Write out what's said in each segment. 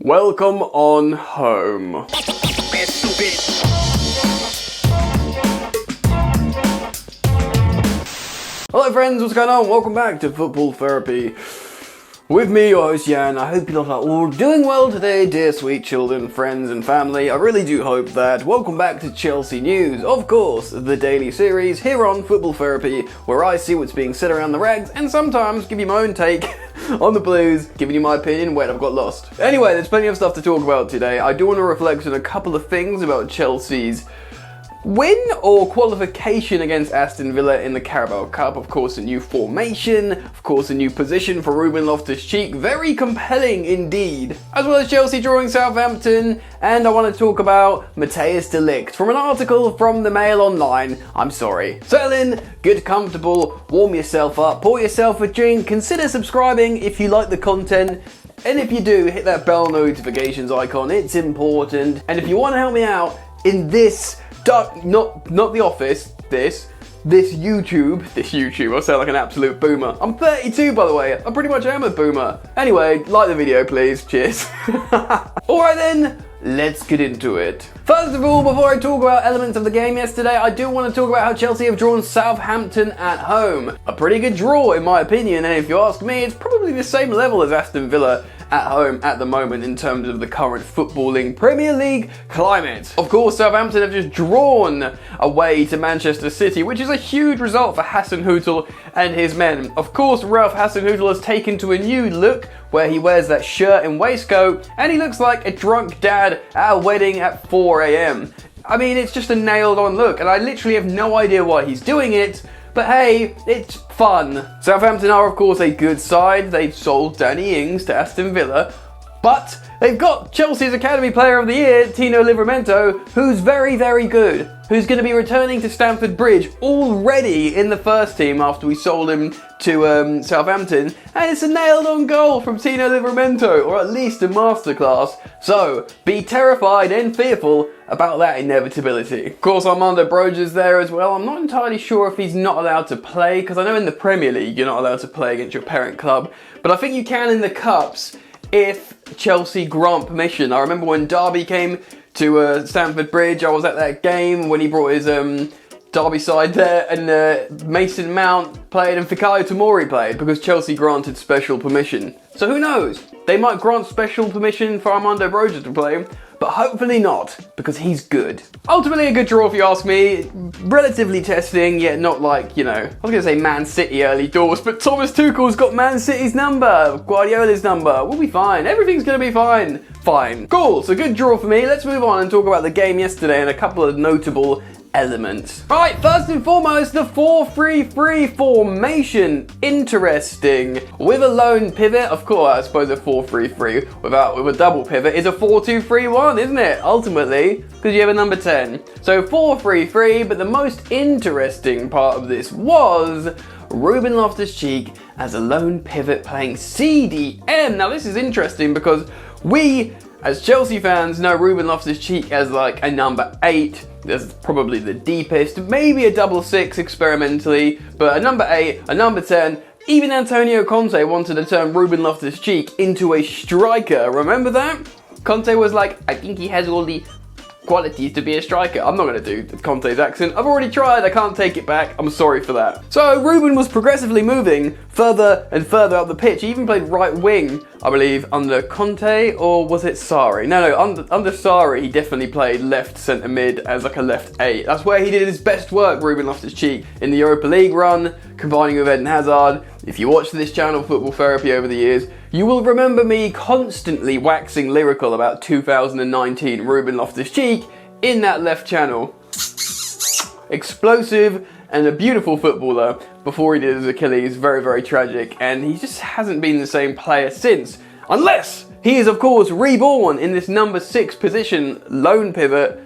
Welcome on home. Hello friends, what's going on? Welcome back to Football Therapy. With me, your host Jan. I hope you lot are all doing well today, dear sweet children, friends and family. I really do hope that. Welcome back to Chelsea News, of course, the daily series here on Football Therapy, where I see what's being said around the rags and sometimes give you my own take on the Blues, giving you my opinion when I've got lost. Anyway, there's plenty of stuff to talk about today. I do want to reflect on a couple of things about Chelsea's win or qualification against Aston Villa in the Carabao Cup. Of course, a new formation, of course, a new position for Ruben Loftus-Cheek. Very compelling indeed. As well as Chelsea drawing Southampton, and I want to talk about Matthijs de Ligt from an article from the Mail Online. I'm sorry. Settle in, get comfortable, warm yourself up, pour yourself a drink, consider subscribing if you like the content. And if you do, hit that bell notifications icon, it's important. And if you want to help me out in this not the office, this YouTube, I sound like an absolute boomer. I'm 32 by the way, I pretty much am a boomer. Anyway, like the video please, cheers. Alright then, let's get into it. First of all, before I talk about elements of the game yesterday, I do want to talk about how Chelsea have drawn Southampton at home. A pretty good draw in my opinion, and if you ask me, it's probably the same level as Aston Villa at home at the moment in terms of the current footballing Premier League climate. Of course, Southampton have just drawn away to Manchester City, which is a huge result for Hasenhüttl and his men. Of course, Ralph Hasenhüttl has taken to a new look where he wears that shirt and waistcoat and he looks like a drunk dad at a wedding at 4 a.m. I mean, it's just a nailed on look and I literally have no idea why he's doing it. But hey, it's fun. Southampton are of course a good side. They've sold Danny Ings to Aston Villa, but they've got Chelsea's Academy Player of the Year, Tino Livramento, who's very, very good, who's going to be returning to Stamford Bridge already in the first team after we sold him to Southampton, and it's a nailed-on goal from Tino Livramento, or at least a masterclass, so be terrified and fearful about that inevitability. Of course, Armando Broja's there as well. I'm not entirely sure if he's not allowed to play, because I know in the Premier League you're not allowed to play against your parent club, but I think you can in the Cups if Chelsea grant permission. I remember when Derby came to Stamford Bridge, I was at that game when he brought his Derby side there, and Mason Mount played and Fikayo Tomori played because Chelsea granted special permission. So who knows? They might grant special permission for Armando Broja to play, but hopefully not, because he's good. Ultimately a good draw if you ask me. Relatively testing, yet not like, you know, I was going to say Man City early doors, but Thomas Tuchel's got Man City's number, Guardiola's number. We'll be fine. Everything's going to be fine. Fine. Cool, so good draw for me. Let's move on and talk about the game yesterday and a couple of notable elements. Right, first and foremost, the 4-3-3 formation. Interesting. With a lone pivot, of course, I suppose a 4-3-3 with a double pivot is a 4-2-3-1, isn't it? Ultimately, because you have a number 10. So 4-3-3, but the most interesting part of this was Ruben Loftus-Cheek as a lone pivot playing CDM. Now this is interesting because we, as Chelsea fans, know Ruben Loftus-Cheek as like a number 8. That's probably the deepest, maybe a double 6 experimentally, but a number 8, a number 10. Even Antonio Conte wanted to turn Ruben Loftus-Cheek into a striker. Remember that? Conte was like, I think he has all the qualities to be a striker. I'm not going to do Conte's accent. I've already tried. I can't take it back. I'm sorry for that. So Ruben was progressively moving further and further up the pitch. He even played right wing, I believe, under Conte, or was it Sarri? No, under Sarri, he definitely played left centre mid as like a left 8. That's where he did his best work, Ruben Loftus-Cheek, in the Europa League run, combining with Eden Hazard. If you watch this channel, Football Therapy, over the years, you will remember me constantly waxing lyrical about 2019 Ruben Loftus-Cheek in that left channel. Explosive and a beautiful footballer before he did his Achilles, very, very tragic, and he just hasn't been the same player since, unless he is of course reborn in this number 6 position, lone pivot.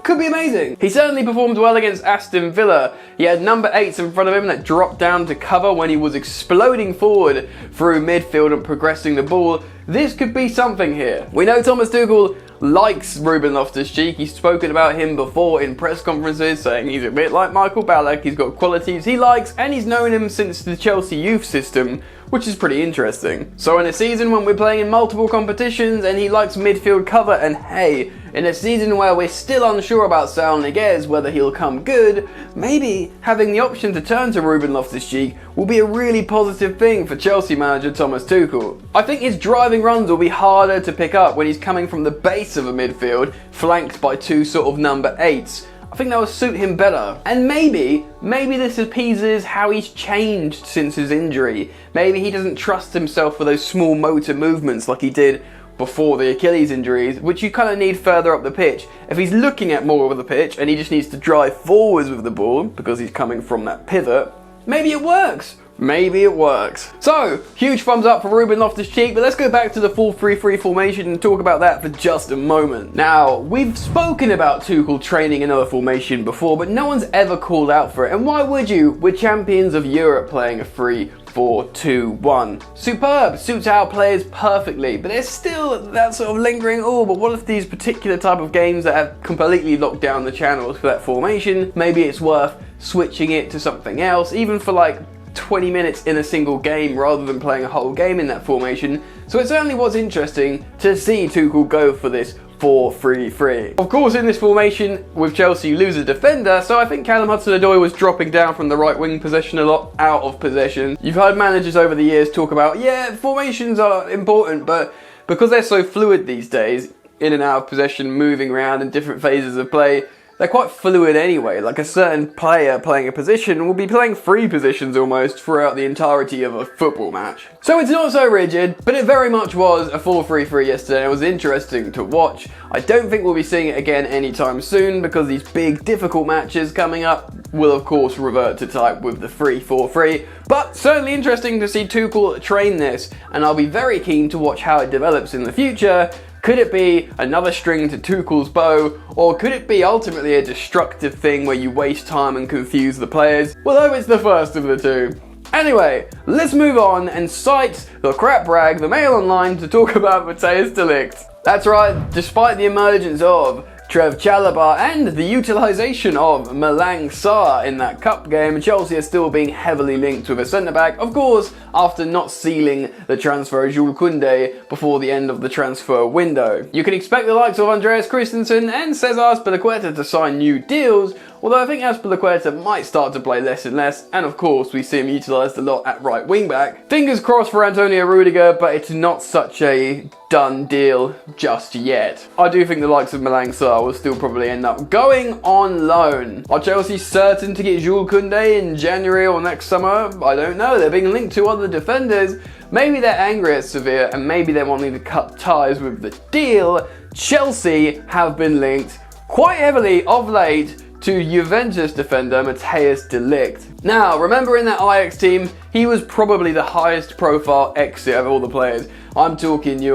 Could be amazing. He certainly performed well against Aston Villa. He had number 8s in front of him that dropped down to cover when he was exploding forward through midfield and progressing the ball. This could be something here. We know Thomas Tuchel likes Ruben Loftus-Cheek. He's spoken about him before in press conferences, saying he's a bit like Michael Ballack. He's got qualities he likes, and he's known him since the Chelsea youth system, which is pretty interesting. So in a season when we're playing in multiple competitions and he likes midfield cover, and hey, in a season where we're still unsure about Saul Niguez, whether he'll come good, maybe having the option to turn to Ruben Loftus-Cheek will be a really positive thing for Chelsea manager Thomas Tuchel. I think his driving runs will be harder to pick up when he's coming from the base of a midfield, flanked by two sort of number 8s. I think that will suit him better. And maybe this appeases how he's changed since his injury. Maybe he doesn't trust himself for those small motor movements like he did before the Achilles injuries, which you kind of need further up the pitch. If he's looking at more of the pitch and he just needs to drive forwards with the ball because he's coming from that pivot, maybe it works. Maybe it works. So, huge thumbs up for Ruben Loftus-Cheek, but let's go back to the 4-3-3 formation and talk about that for just a moment. Now, we've spoken about Tuchel training another formation before, but no one's ever called out for it. And why would you? We're champions of Europe playing a 3-4-2-1. Superb, suits our players perfectly, but there's still that sort of lingering, oh, but what if these particular type of games that have completely locked down the channels for that formation, maybe it's worth switching it to something else, even for like 20 minutes in a single game rather than playing a whole game in that formation. So it certainly was interesting to see Tuchel go for this 4-3-3. Of course, in this formation with Chelsea, you lose a defender, so I think Callum Hudson-Odoi was dropping down from the right wing position a lot, out of possession. You've heard managers over the years talk about, yeah, formations are important, but because they're so fluid these days, in and out of possession, moving around in different phases of play, they're quite fluid anyway. Like a certain player playing a position will be playing 3 positions almost throughout the entirety of a football match. So it's not so rigid, but it very much was a 4-3-3 yesterday. It was interesting to watch. I don't think we'll be seeing it again anytime soon because these big difficult matches coming up will of course revert to type with the 3-4-3. But certainly interesting to see Tuchel train this, and I'll be very keen to watch how it develops in the future. Could it be another string to Tuchel's bow, or could it be ultimately a destructive thing where you waste time and confuse the players? Well, I hope it's the first of the two. Anyway, let's move on and cite the crap rag, the Mail Online, to talk about Matthijs de Ligt. That's right, despite the emergence of Trev Chalobah and the utilisation of Malang Sarr in that cup game, Chelsea are still being heavily linked with a centre-back, of course, after not sealing the transfer of Jules Kounde before the end of the transfer window. You can expect the likes of Andreas Christensen and Cesar Azpilicueta to sign new deals, although I think Azpilicueta might start to play less and less, and of course we see him utilised a lot at right wing-back. Fingers crossed for Antonio Rudiger, but it's not such a done deal just yet. I do think the likes of Malang Sarr will still probably end up going on loan. Are Chelsea certain to get Jules Kounde in January or next summer? I don't know. They're being linked to other defenders. Maybe they're angry at Sevilla and maybe they're wanting to cut ties with the deal. Chelsea have been linked quite heavily of late to Juventus defender Matthijs de Ligt. Now, remember in that Ajax team, he was probably the highest profile exit of all the players. I'm talking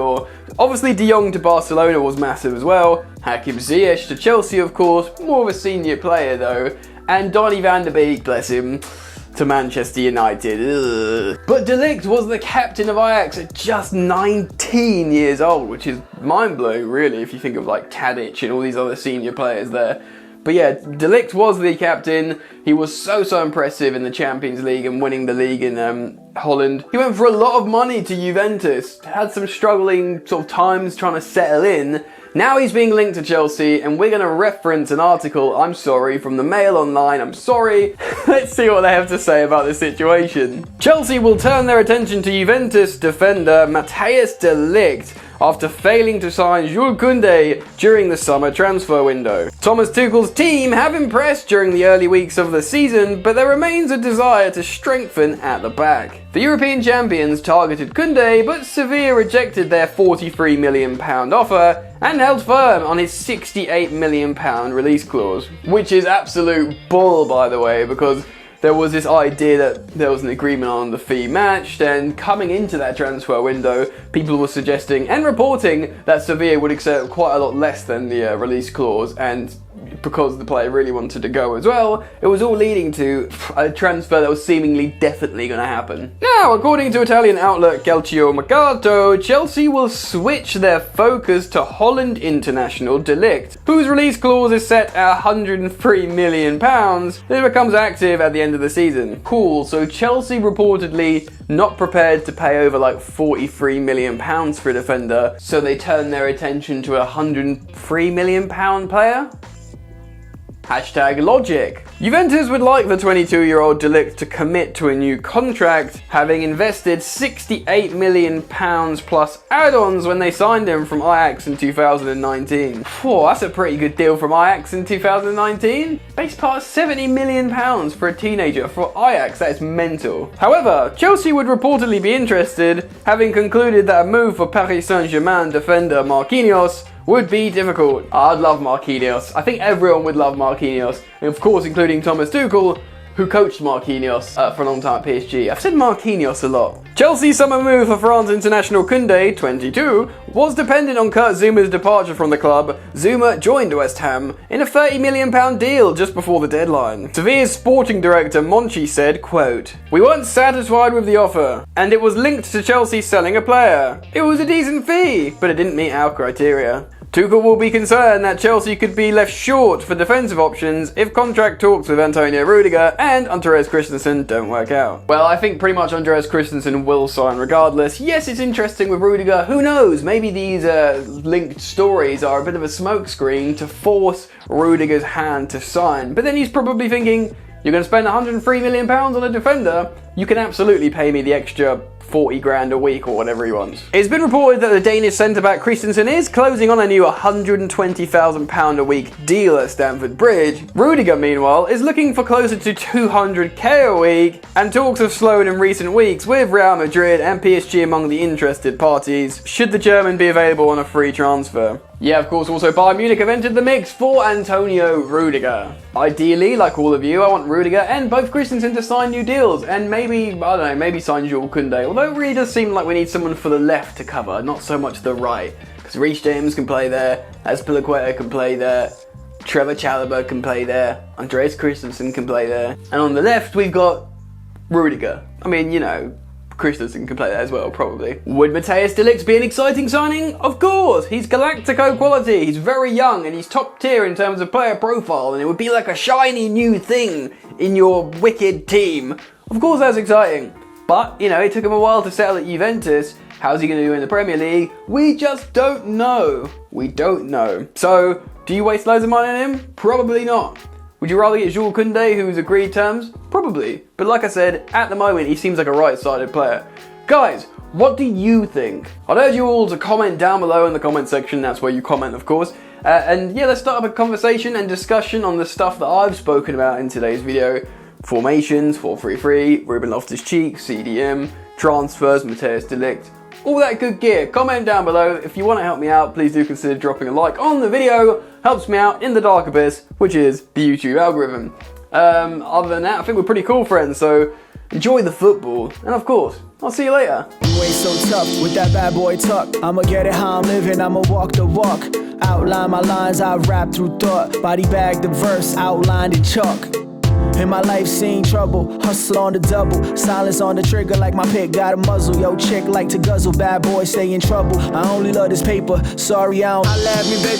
obviously De Jong to Barcelona was massive as well, Hakim Ziyech to Chelsea of course, more of a senior player though, and Donny van de Beek, bless him, to Manchester United. Ugh. But De Ligt was the captain of Ajax at just 19 years old, which is mind-blowing really if you think of like Tadic and all these other senior players there. But yeah, De Ligt was the captain. He was so impressive in the Champions League and winning the league in Holland. He went for a lot of money to Juventus, had some struggling sort of times trying to settle in. Now he's being linked to Chelsea, and we're going to reference an article, I'm sorry, from the Mail Online. I'm sorry. Let's see what they have to say about this situation. Chelsea will turn their attention to Juventus defender Matthijs de Ligt after failing to sign Jules Kounde during the summer transfer window. Thomas Tuchel's team have impressed during the early weeks of the season, but there remains a desire to strengthen at the back. The European champions targeted Kounde, but Sevilla rejected their £43 million offer and held firm on his £68 million release clause, which is absolute bull, by the way, because there was this idea that there was an agreement on the fee matched, and coming into that transfer window, people were suggesting and reporting that Sevilla would accept quite a lot less than the release clause, and because the player really wanted to go as well. It was all leading to a transfer that was seemingly definitely going to happen. Now, according to Italian outlet Calcio Mercato, Chelsea will switch their focus to Holland international De Ligt, whose release clause is set at £103 million if it becomes active at the end of the season. Cool, so Chelsea reportedly not prepared to pay over like £43 million for a defender, so they turn their attention to a £103 million player? Hashtag logic. Juventus would like the 22-year-old De Ligt to commit to a new contract, having invested £68 million plus add-ons when they signed him from Ajax in 2019. Whoa, that's a pretty good deal from Ajax in 2019. Base part £70 million for a teenager for Ajax, that is mental. However, Chelsea would reportedly be interested, having concluded that a move for Paris Saint-Germain defender Marquinhos would be difficult. I'd love Marquinhos. I think everyone would love Marquinhos. And of course, including Thomas Tuchel, who coached Marquinhos for a long time at PSG. I've said Marquinhos a lot. Chelsea's summer move for France international Kounde, 22, was dependent on Kurt Zouma's departure from the club. Zouma joined West Ham in a £30 million deal just before the deadline. Sevilla's sporting director Monchi said, quote, "We weren't satisfied with the offer, and it was linked to Chelsea selling a player. It was a decent fee, but it didn't meet our criteria. Tuchel will be concerned that Chelsea could be left short for defensive options if contract talks with Antonio Rudiger and Andreas Christensen don't work out." Well, I think pretty much Andreas Christensen will sign regardless. Yes, it's interesting with Rudiger. Who knows? Maybe these linked stories are a bit of a smokescreen to force Rudiger's hand to sign. But then he's probably thinking, you're going to spend £103 million on a defender? You can absolutely pay me the extra 40 grand a week or whatever he wants. It's been reported that the Danish centre-back Christensen is closing on a new £120,000 a week deal at Stamford Bridge. Rudiger, meanwhile, is looking for closer to 200k a week, and talks have slowed in recent weeks with Real Madrid and PSG among the interested parties, should the German be available on a free transfer. Yeah, of course, also Bayern Munich have entered the mix for Antonio Rudiger. Ideally, like all of you, I want Rudiger and both Christensen to sign new deals, and maybe, I don't know, maybe sign Jules Kounde, although it really does seem like we need someone for the left to cover, not so much the right, because Reece James can play there, Azpilicueta can play there, Trevor Chalobah can play there, Andreas Christensen can play there, and on the left we've got Rudiger. I mean, you know, Christensen can play that as well, probably. Would Matthijs de Ligt be an exciting signing? Of course! He's Galactico quality, he's very young, and he's top tier in terms of player profile, and it would be like a shiny new thing in your wicked team. Of course that's exciting. But, you know, it took him a while to settle at Juventus. How's he going to do in the Premier League? We just don't know. We don't know. So, do you waste loads of money on him? Probably not. Would you rather get Jules Kounde, who's agreed terms? Probably. But like I said, at the moment, he seems like a right-sided player. Guys, what do you think? I'd urge you all to comment down below in the comment section. That's where you comment, of course. And yeah, let's start up a conversation and discussion on the stuff that I've spoken about in today's video. Formations, 4-3-3, Ruben Loftus-Cheek, CDM, transfers, Matthijs de Ligt, all that good gear. Comment down below. If you want to help me out, please do consider dropping a like on the video. Helps me out in the dark abyss, which is the YouTube algorithm. Other than that, I think we're pretty cool friends, so enjoy the football, and of course, I'll see you later. You ain't so tough with that bad boy tuck. I'ma get it how I'm living, I'ma walk the walk. Outline my lines, I rap through thought. Body bag the verse, outlined in chalk. In my life seen trouble, hustle on the double. Silence on the trigger like my pick got a muzzle. Yo chick like to guzzle, bad boy stay in trouble. I only love this paper, sorry I don't. I love me, baby.